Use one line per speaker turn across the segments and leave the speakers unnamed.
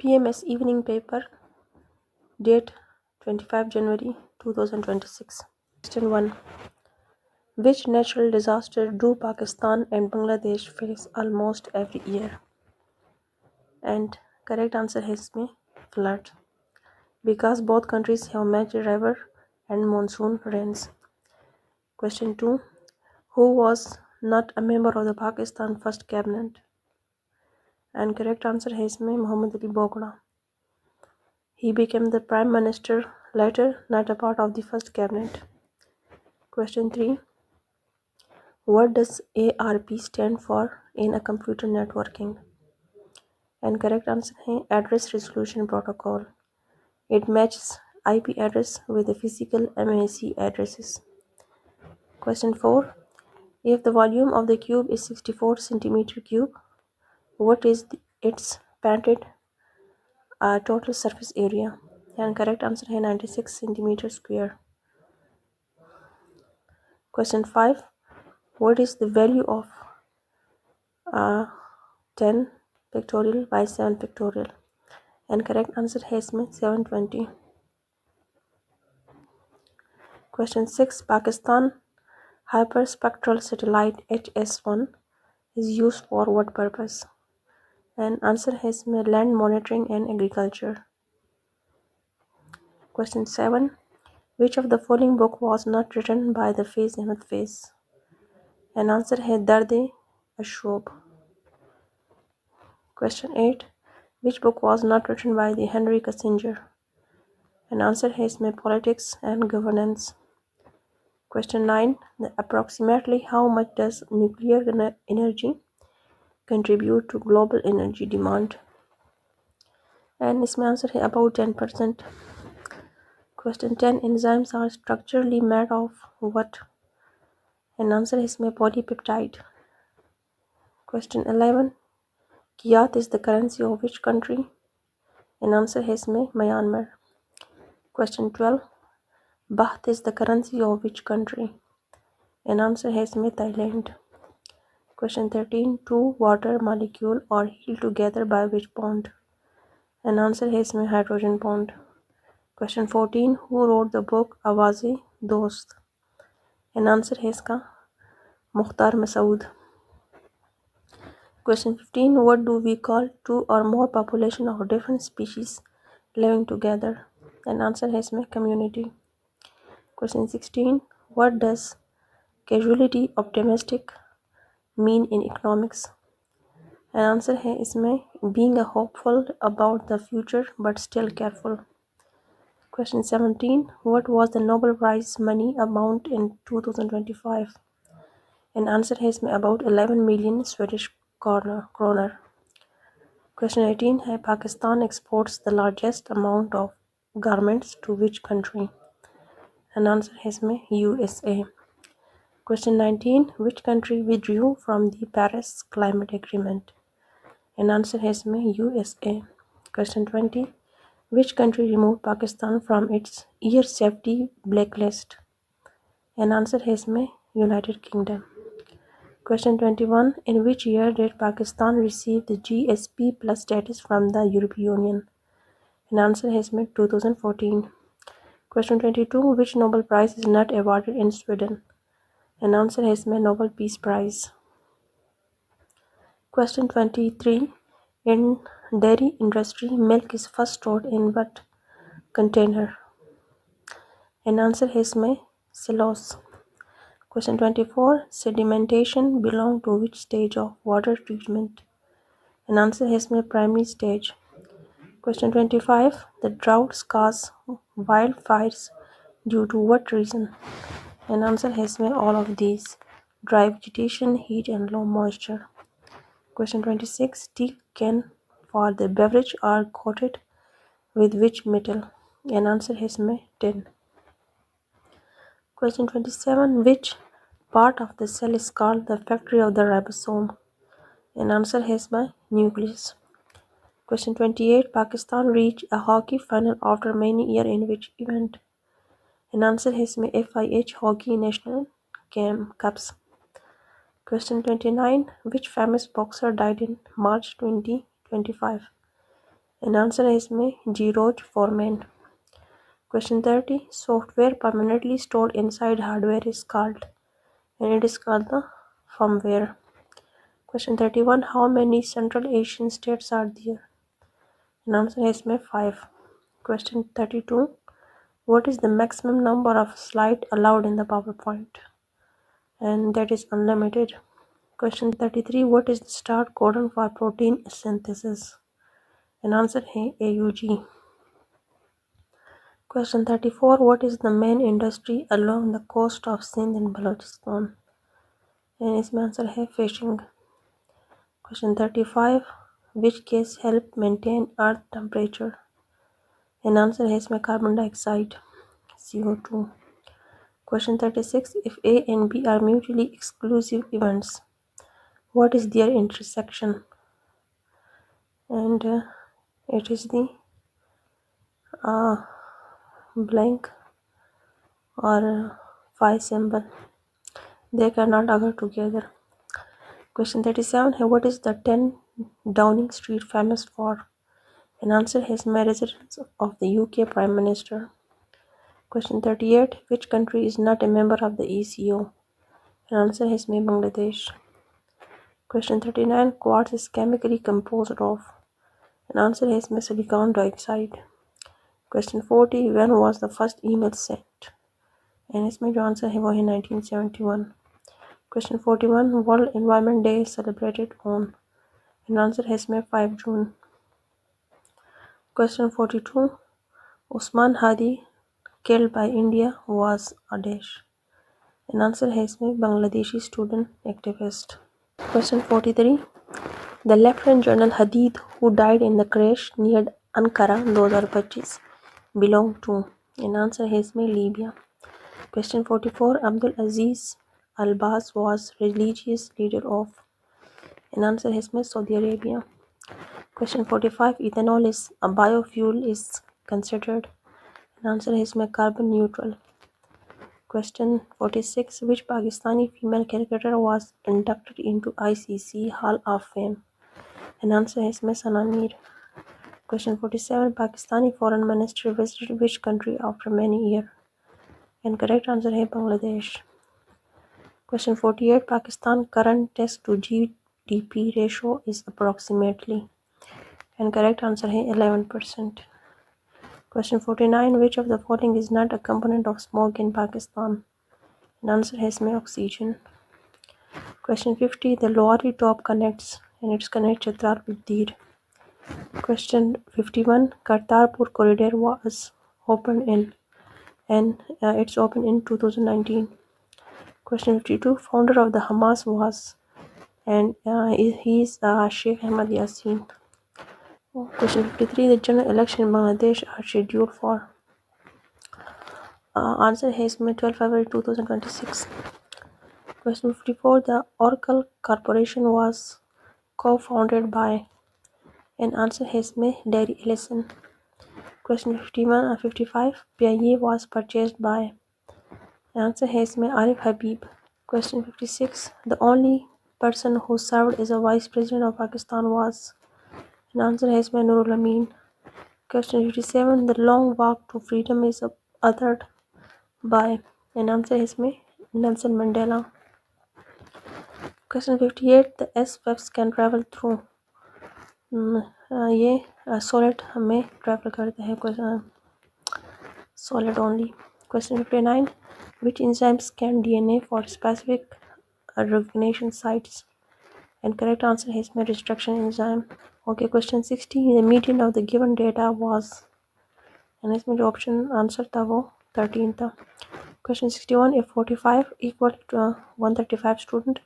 PMS evening paper, date 25 January 2026. Question 1. Which natural disaster do Pakistan and Bangladesh face almost every year? And correct answer is flood, because both countries have major river and monsoon rains. Question 2. Who was not a member of the Pakistan First Cabinet? And correct answer is Muhammad Ali Bogra. He became the Prime Minister later, not a part of the first cabinet. Question 3. What does ARP stand for in a computer networking? And correct answer is Address Resolution Protocol. It matches IP address with the physical MAC addresses. Question 4. If the volume of the cube is 64 centimeter cube, what is its patented total surface area? And correct answer is 96 centimeter square. Question 5. What is the value of 10 factorial by 7 factorial? And correct answer is 720. Question 6. Pakistan hyperspectral satellite HS1 is used for what purpose? And answer is land monitoring and agriculture. Question 7. Which of the following book was not written by the Faiz Ahmed Faiz? And answer is Darde Ashob. Question 8. Which book was not written by the Henry Kissinger? And answer is Politics and Governance. Question 9. Approximately how much does nuclear energy contribute to global energy demand? And its answer is about 10%. Question 10. Enzymes are structurally made of what? And answer is polypeptide. Question 11. Kyat is the currency of which country? And answer is Myanmar. Question 12. Baht is the currency of which country? And answer is Thailand. Question 13. Two water molecules are held together by which bond? And answer is hydrogen bond. Question 14. Who wrote the book Awaze Dost? And answer is Mukhtar Masood. Question 15. What do we call two or more population of different species living together? And answer is community. Question 16. What does casualty optimistic mean in economics? And answer is being hopeful about the future but still careful. Question 17. What was the Nobel Prize money amount in 2025? And answer is about 11 million Swedish kroner. Question 18. Pakistan exports the largest amount of garments to which country? And answer is USA. Question 19. Which country withdrew from the Paris Climate Agreement? And answer is USA. Question 20. Which country removed Pakistan from its air safety blacklist? And answer is United Kingdom. Question 21. In which year did Pakistan receive the GSP Plus status from the European Union? And answer is 2014. Question 22. Which Nobel Prize is not awarded in Sweden? And answer is Nobel Peace Prize. Question 23. In dairy industry, milk is first stored in what container? And answer is silos. Question 24. Sedimentation belong to which stage of water treatment? And answer is primary stage. Question 25. The droughts cause wildfires due to what reason? And answer is all of these: dry vegetation, heat, and low moisture. Question 26. Tea can for the beverage are coated with which metal? And answer is tin. Question 27. Which part of the cell is called the factory of the ribosome? And answer is nucleus. Question 28. Pakistan reached a hockey final after many years in which event? And answer is FIH Hockey National Cups. Question 29. Which famous boxer died in March 2025? And answer है इसमें George Foreman. Question 30. Software permanently stored inside hardware is called, and it is called the firmware. Question 31. How many Central Asian states are there? And answer है इसमें 5. Question 32. What is the maximum number of slides allowed in the PowerPoint? And that is unlimited. Question 33. What is the start codon for protein synthesis? And answer है AUG. Question 34. What is the main industry along the coast of Sindh and Balochistan? And इसमें answer है fishing. Question 35. Which gas help maintain earth temperature? And answer है इसमें carbon dioxide, CO2. Question 36. If A and B are mutually exclusive events, what is their intersection? And it is the blank or phi symbol. They cannot occur together. Question 37. What is the 10 Downing Street famous for? And answer is residence of the UK Prime Minister. Question 38. Which country is not a member of the ECO? And answer is Bangladesh. Question 39. Quartz is chemically composed of? And answer is silicon dioxide. Question 40. When was the first email sent? And इसमें जो answer है वो है 1971. Question 41. World Environment Day is celebrated on? And answer है इसमें 5 June. Question 42. Usman Hadi killed by India was a dash. And answer है इसमें Bangladeshi student activist. Question 43. The Lieutenant General Hadid who died in the crash near Ankara 2025 belonged to? And answer है इसमें Libya. Question 44. Abdul Aziz Al-Baz was religious leader of? And answer है इसमें Saudi Arabia. Question 45. Ethanol is a biofuel is considered? And answer है इसमें carbon neutral. Question 46. Which Pakistani female cricketer was inducted into ICC Hall of Fame? And answer है इसमें Sana Mir. Question 47. Pakistani foreign minister visited which country after many years? And correct answer है Bangladesh. Question 48. Pakistan current debt to GDP ratio is approximately? And correct answer है 11%. Question 49. Which of the following is not a component of smoke in Pakistan? And answer है इसमें oxygen. Question 50. The lorry top connects, and it's connect Chitral with Dir. Question 51. Kartarpur corridor was opened in, and it's open in 2019. Question 52. Founder of the Hamas was, and he is Sheikh Ahmad Yassin. Question 53. The general election in Bangladesh are scheduled for? Answer है इसमें 12 February 2026. Question 54. The Oracle Corporation was co-founded by? And answer है इसमें Larry Ellison. Question 51 and 55. PIA was purchased by? Answer है इसमें Arif Habib. Question 56. The only person who served as a vice president of Pakistan was? And answer है इसमें Nurul Amin. Question 57. The long walk to freedom is authored by? And answer है इसमें Nelson Mandela. Question 58. The S-waves can travel through? ये solid में travel करते हैं, solid only. Question 59. Which enzyme scan DNA for specific recognition sites? And correct answer is my restriction enzyme. Okay, question 60. The median of the given data was? And इसमें जो option answer था वो 13 था. Question 61. If 45 equal to 135 student,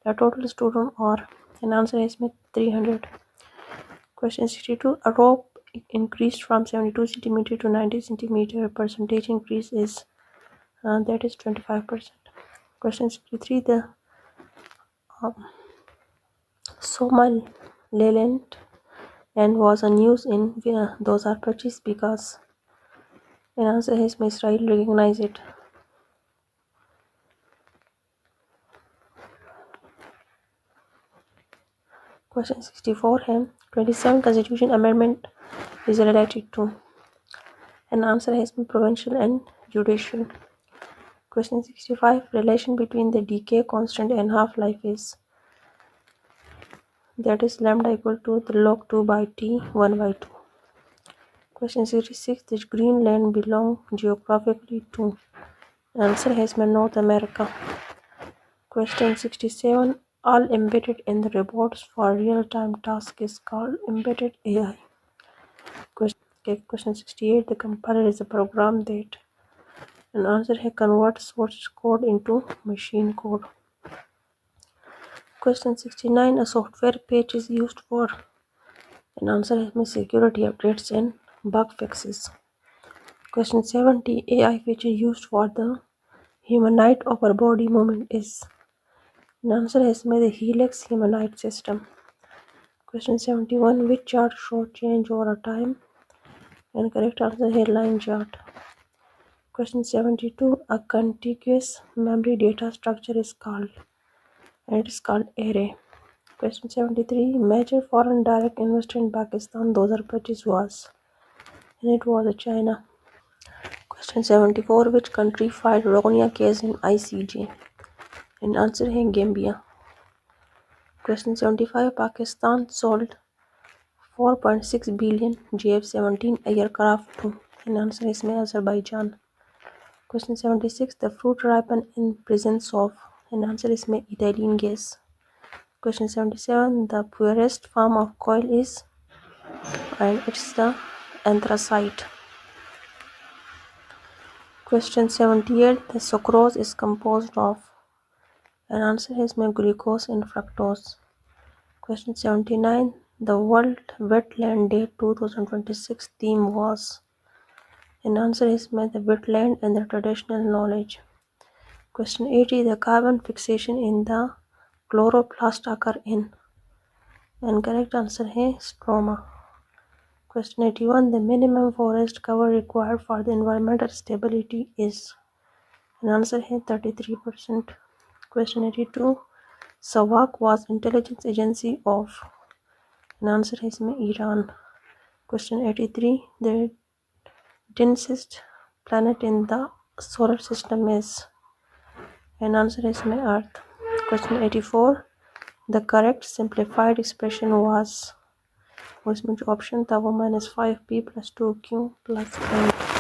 the total student or? And answer is इसमें 300. Question 62. A rope increased from 72 centimeter to 90 centimeter. Percentage increase is? That is 25%. Question 63. The Somaliland and was a news in 2025 because? And answer is Israel recognize it. Question 64 है 27. Constitution amendment is related to. An answer has been provincial and judicial. Question 65. Relation between the decay constant and half-life is, that is lambda equal to the log 2 by t 1 by 2. Question 66. This Greenland belong geographically to. Answer has been North America. Question 67. All embedded in the robots for real-time task is called embedded AI. Question 68. The compiler is a program that, an answer here, converts source code into machine code. Question 69. A software page is used for, an answer here, security updates and bug fixes. Question 70. AI feature used for the humanoid upper body movement is, an answer has made the Helix humanoid system. Question 71. Which chart show change over time? And correct answer here, line chart. Question 72. A contiguous memory data structure is called, and it is called array. Question 73. Major foreign direct investor in Pakistan 2025 was, and it was China. Question 74. Which country filed Rohingya case in ICJ? And answer here, Gambia. Question 75. Pakistan sold 4.6 billion JF-17 aircraft to, and answer is Azerbaijan. Question 76. The fruit ripen in presence of, and answer is ethylene gas. Question 77. The purest form of coal is, and it's the anthracite. Question 78. The sucrose is composed of, and answer is glucose and fructose. Question 79. The World Wetland Day 2026 theme was, and answer is the wetland and the traditional knowledge. Question 80. The carbon fixation in the chloroplast occur in, and correct answer is stroma. Question 81. The minimum forest cover required for the environmental stability is, and answer is 33%. Question 82. SAVAK was intelligence agency of, and answer is Iran. Question 83. The densest planet in the solar system is, and answer is Earth. Question 84. The correct simplified expression was, option tau minus 5p plus 2q plus 8.